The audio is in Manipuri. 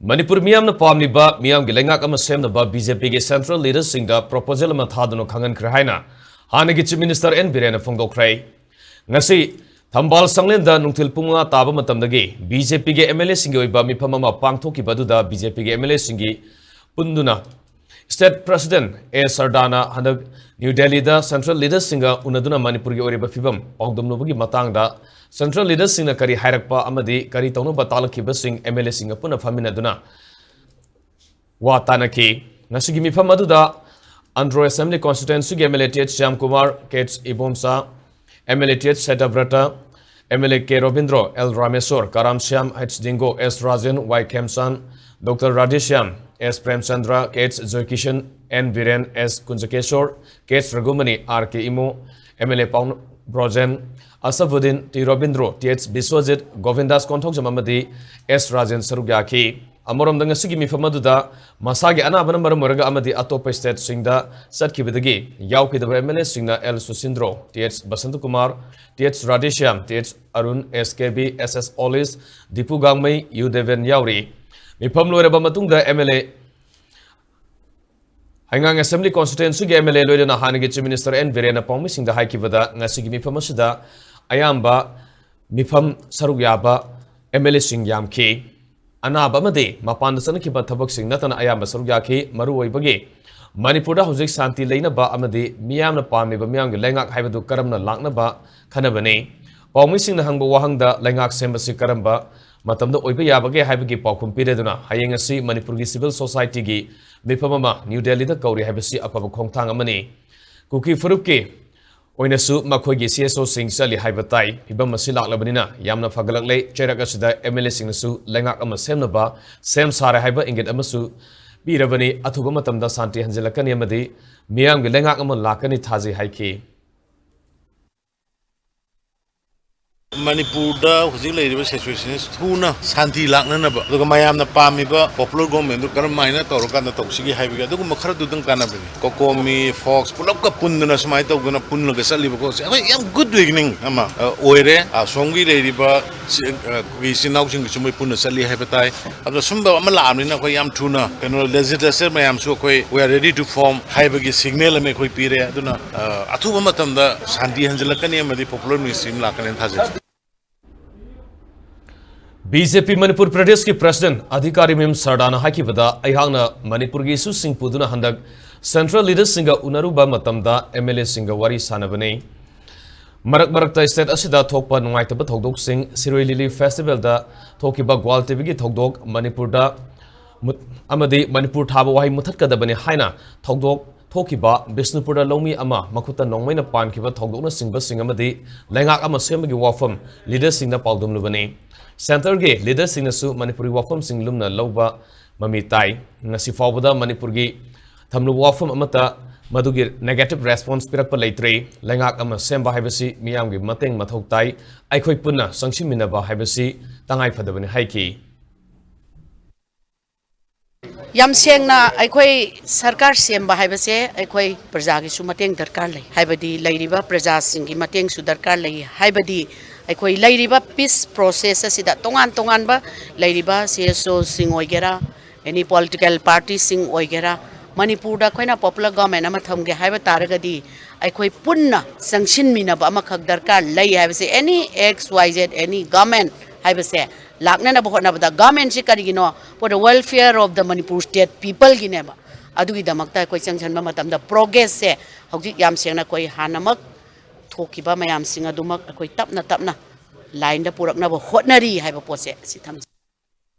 Manipur Miam na Pamliba, Miam Leingak Semnaba, BJP Central Leaders Singda, Proposal Thaduna Khanghankhre Haina, Hanagi Chief Minister and Biren Khray. Ngasi, Thambal Sanglenda Nungtil Punga Taba Matamdagi, BJP MLA Singoiba Mipamama Pangtoki Baduda, BJP MLA Singi, Punduna. State President A. Sardana Handag New Delhi da Central Leaders Singa Unaduna Manipuri Oriba Fibam, Ogdum Nubugi Matangda, Central Leaders Singa Kari Hairakpa Amadi, Kari Tono Batala Kibasing, MLA Singapuna Faminaduna. Watanaki, Nasigi Mipamaduda, Andro Assembly Constituency MLA T. Shyam Kumar, Kates Ibomsa, MLA T. Setabrata, MLA K. Robindro, L. Ramesor, Karam Shyam, H. Dingo, S. Rajan, Y. Kemsan, Dr. Radishyam, S. Premchandra, Kates Zoikishan, N. Biren, S. Kunjakeshwar, Kates Ragumani, R. K. Imo, MLA Paun Brojen, Asafuddin, T. Robindro, T. H. Biswajit, Govindas Kontok Jamamadi, S. Rajan Sarugyaki, Amoram Dangasigi Mifamaduda, Masagi Anabana Muraga Amadi Atopa State Singda, Satkibidagi, Yauki the MLA Singna L. Susindro, T. H. Basantukumar, T. H. Radishyam, T. H. Arun, SKB, SS Olis, Dipu Gangmai, U. Deven Yauri. Mipam Loreba Matunda MLA Hangang Assembly Constituency MLA Lorena Hanagi Chief Minister and Biren Pomising the Haikivada, Nasigi Mipamasida, Ayamba, Mipam Sarugyaba, MLA Sing Yamki, Anaba Made, Mapan the Sanakiba Taboxing, Nathan Ayamba Sarugyaki, Maruay Bagi, Manipura Husik Santi Lena Ba Amadi, Miam Pami, Bamiang, Leingak Havadu Karamna Lakna Ba, Kanabane, Pomising the Hangbo Wahanga, Leingak Sembasi Karamba. Matamda Oiba Yabage Habigi Pokum Pireduna, Hayangasi, Manipuri Civil Society Gi, Mipamama, New Delhi the Kauri Habasi Apapa Kongtanga Mani. Kuki Furuki, Oinasu, Makogi CSO Sing Sally Hibatai, Hibamasila Labanina, Yamna Fagalale, Cherakasida, MLA Singsu, Leingak Semnaba, Sam Sara Hiba Inget Amasu, Biravani, Atubamatamda Santi Hanzelakani Amadi, Miam Leingak Lakani Tazi Haiki. Manipur da hujik leiriba situation thuna santi lakna na ba duga mayam na pamiba popular government du karam maina tawraka na tawsigi haibiga duga makhara du dang kana bani kokomi fox pulap ka punduna samai tawguna punna ga saliba ko yam good beginning ama oire a songi leiriba ki sinau sing sumai punna sali haibatai abda sumba ama lamni na ko yam thuna kano legislature mayam so ko we are ready to form haibagi signal me ko pire aduna athuba matamda santi hanjalakani amadi popular ministry lakane thaje BJP Manipur Pradesh ki President Adhikari Mim Sardana Hakibada Ayhangna Manipur gi Su Singh Puduna Handak Central Leaders Singa Unaruba Matamda MLA Singa Wari Sanabane Marakta State Asida Thokpa Nungaitaba Thokdok Singh Siroi Lili Festival da Thokiba Gwal TV gi Thokdok Manipur da Amadi Manipur Thaba Wahi Muthatkadabane Haina Thokdok Thokiba Bisnupura Lomi Ama Makuta Nongmaina Pankiba Thokdokna Singba Singamadi Leingak Ama Semagi Wafam Leaders Singna Paldum Lubane Center ge leader singnasu Manipuri wafam singlumna loba mamitai ngasi fawbada Manipurgi thamlu wafam amata madugi negative response pirakpa leitre Leingak ama semba haibasi miyamgi mateng mathok tai aikhoi punna sangsiminaba haibasi tangai phadabani haiki Yam sengna aikhoi sarkar semba haibase aikhoi praja gi su mateng darkar lei haibadi leiriba praja singi mateng su darkar lei haibadi aikoi leiriba peace process asida tongan ba leiriba CSO sing oigera any political party sing oigera Manipur da khoina popular government ama thamge haiba taragadi aikoi punna sanction minaba ama khak darkar lei haibase any xyz any government haibase lakna na bohna bada government si karigino for the welfare of the Manipur state people gineba adugi damakta koi sanction ma matamda progress se hojik yam sengna koi hanamak Thokiba mayam singa dumak akoi tapna line da purakna bo hotnari haiba pose si tham